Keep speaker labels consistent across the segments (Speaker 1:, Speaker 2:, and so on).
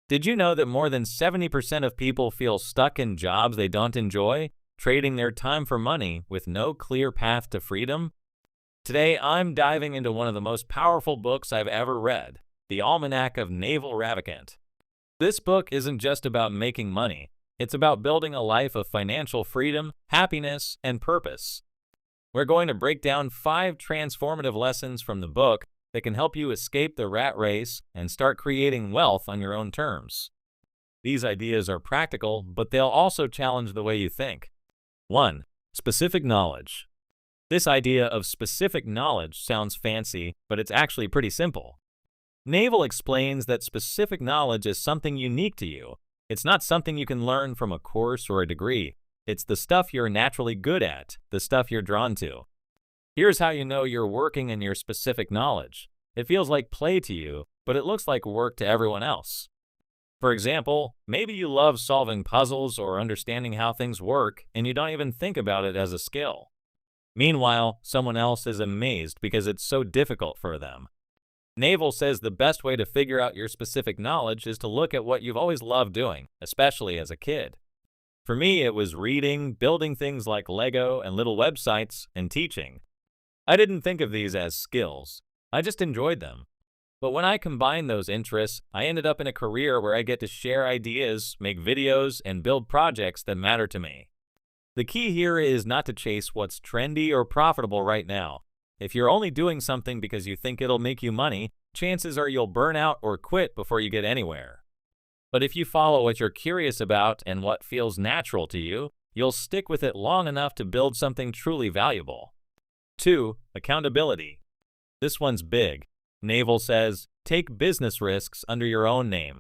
Speaker 1: Did you know that more than 70% of people feel stuck in jobs they don't enjoy, trading their time for money with no clear path to freedom? Today, I'm diving into one of the most powerful books I've ever read, The Almanack of Naval Ravikant. This book isn't just about making money, it's about building a life of financial freedom, happiness, and purpose. We're going to break down 5 transformative lessons from the book that can help you escape the rat race and start creating wealth on your own terms. These ideas are practical, but they'll also challenge the way you think. 1. Specific knowledge. This idea of specific knowledge sounds fancy, but it's actually pretty simple. Naval explains that specific knowledge is something unique to you. It's not something you can learn from a course or a degree. It's the stuff you're naturally good at, the stuff you're drawn to. Here's how you know you're working in your specific knowledge. It feels like play to you, but it looks like work to everyone else. For example, maybe you love solving puzzles or understanding how things work, and you don't even think about it as a skill. Meanwhile, someone else is amazed because it's so difficult for them. Naval says the best way to figure out your specific knowledge is to look at what you've always loved doing, especially as a kid. For me, it was reading, building things like Lego and little websites, and teaching. I didn't think of these as skills. I just enjoyed them. But when I combined those interests, I ended up in a career where I get to share ideas, make videos, and build projects that matter to me. The key here is not to chase what's trendy or profitable right now. If you're only doing something because you think it'll make you money, chances are you'll burn out or quit before you get anywhere. But if you follow what you're curious about and what feels natural to you, you'll stick with it long enough to build something truly valuable. 2. Accountability. This one's big. Naval says, take business risks under your own name.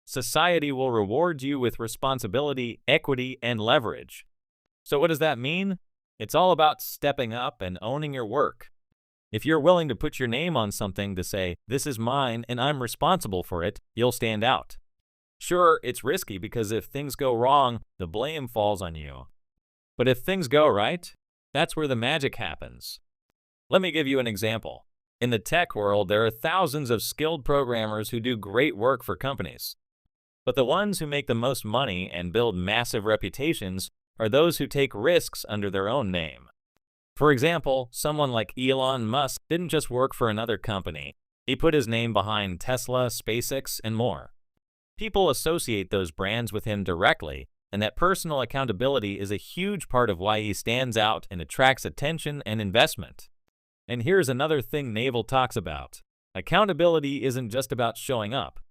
Speaker 1: Society will reward you with responsibility, equity, and leverage. So what does that mean? It's all about stepping up and owning your work. If you're willing to put your name on something to say, this is mine and I'm responsible for it, you'll stand out. Sure, it's risky because if things go wrong, the blame falls on you. But if things go right, that's where the magic happens. Let me give you an example. In the tech world, there are thousands of skilled programmers who do great work for companies. But the ones who make the most money and build massive reputations are those who take risks under their own name. For example, someone like Elon Musk didn't just work for another company. He put his name behind Tesla, SpaceX, and more. People associate those brands with him directly, and that personal accountability is a huge part of why he stands out and attracts attention and investment. And here's another thing Naval talks about. Accountability isn't just about showing up.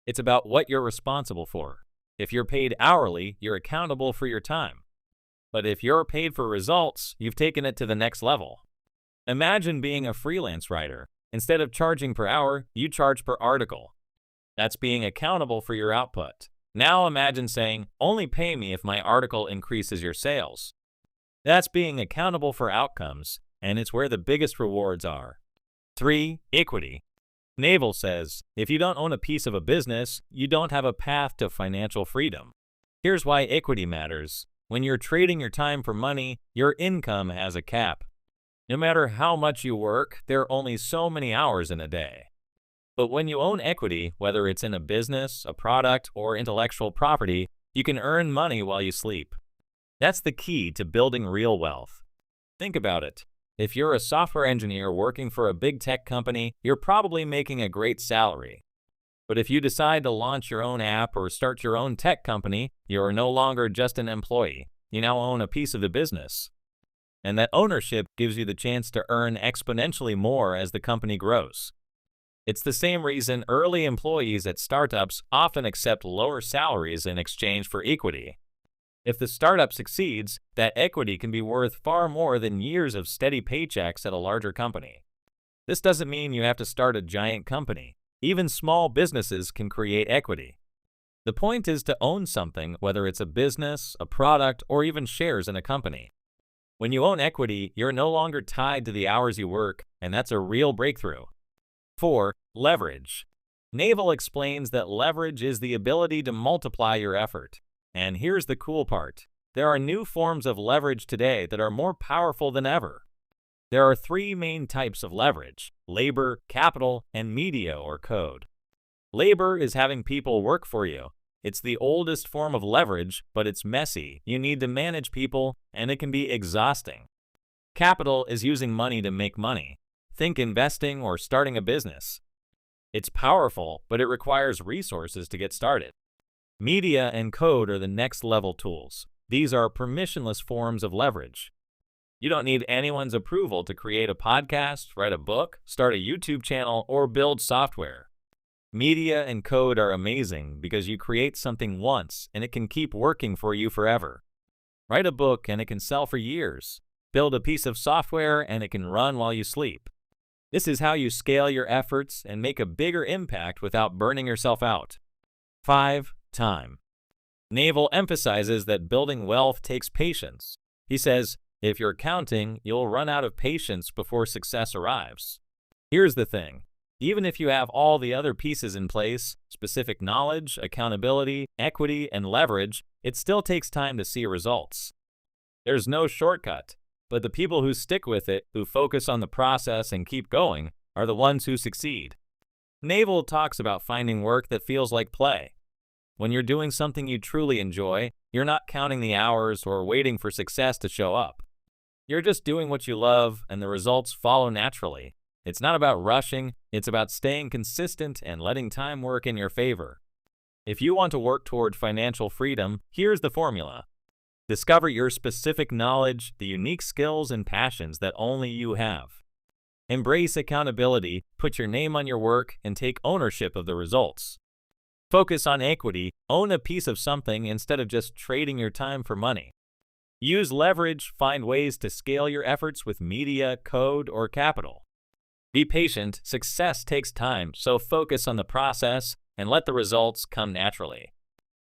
Speaker 1: It's about what you're responsible for. If you're paid hourly, you're accountable for your time. But if you're paid for results, you've taken it to the next level. Imagine being a freelance writer. Instead of charging per hour, you charge per article. That's being accountable for your output. Now imagine saying, only pay me if my article increases your sales. That's being accountable for outcomes, and it's where the biggest rewards are. 3. Equity. Naval says, if you don't own a piece of a business, you don't have a path to financial freedom. Here's why equity matters. When you're trading your time for money, your income has a cap. No matter how much you work, there are only so many hours in a day. But when you own equity, whether it's in a business, a product, or intellectual property, you can earn money while you sleep. That's the key to building real wealth. Think about it. If you're a software engineer working for a big tech company, you're probably making a great salary. But if you decide to launch your own app or start your own tech company, you're no longer just an employee. You now own a piece of the business. And that ownership gives you the chance to earn exponentially more as the company grows. It's the same reason early employees at startups often accept lower salaries in exchange for equity. If the startup succeeds, that equity can be worth far more than years of steady paychecks at a larger company. This doesn't mean you have to start a giant company. Even small businesses can create equity. The point is to own something, whether it's a business, a product, or even shares in a company. When you own equity, you're no longer tied to the hours you work, and that's a real breakthrough. 4. Leverage. Naval explains that leverage is the ability to multiply your effort. And here's the cool part. There are new forms of leverage today that are more powerful than ever. There are 3 main types of leverage: labor, capital, and media or code. Labor is having people work for you. It's the oldest form of leverage, but it's messy. You need to manage people, and it can be exhausting. Capital is using money to make money. Think investing or starting a business. It's powerful, but it requires resources to get started. Media and code are the next level tools. These are permissionless forms of leverage. You don't need anyone's approval to create a podcast, write a book, start a YouTube channel, or build software. Media and code are amazing because you create something once and it can keep working for you forever. Write a book and it can sell for years. Build a piece of software and it can run while you sleep. This is how you scale your efforts and make a bigger impact without burning yourself out. 5. Time. Naval emphasizes that building wealth takes patience. He says, if you're counting, you'll run out of patience before success arrives. Here's the thing. Even if you have all the other pieces in place, specific knowledge, accountability, equity, and leverage, it still takes time to see results. There's no shortcut, but the people who stick with it, who focus on the process and keep going, are the ones who succeed. Naval talks about finding work that feels like play. When you're doing something you truly enjoy, you're not counting the hours or waiting for success to show up. You're just doing what you love, and the results follow naturally. It's not about rushing, it's about staying consistent and letting time work in your favor. If you want to work toward financial freedom, here's the formula. Discover your specific knowledge, the unique skills and passions that only you have. Embrace accountability, put your name on your work, and take ownership of the results. Focus on equity, own a piece of something instead of just trading your time for money. Use leverage, find ways to scale your efforts with media, code, or capital. Be patient, success takes time, so focus on the process and let the results come naturally.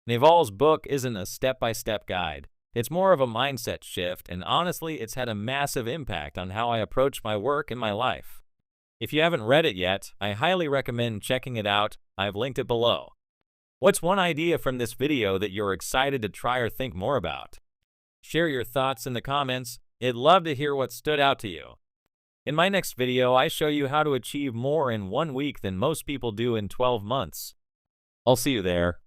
Speaker 1: Naval's book isn't a step-by-step guide. It's more of a mindset shift, and honestly, it's had a massive impact on how I approach my work and my life. If you haven't read it yet, I highly recommend checking it out. I've linked it below. What's one idea from this video that you're excited to try or think more about? Share your thoughts in the comments. I'd love to hear what stood out to you. In my next video, I show you how to achieve more in 1 week than most people do in 12 months. I'll see you there.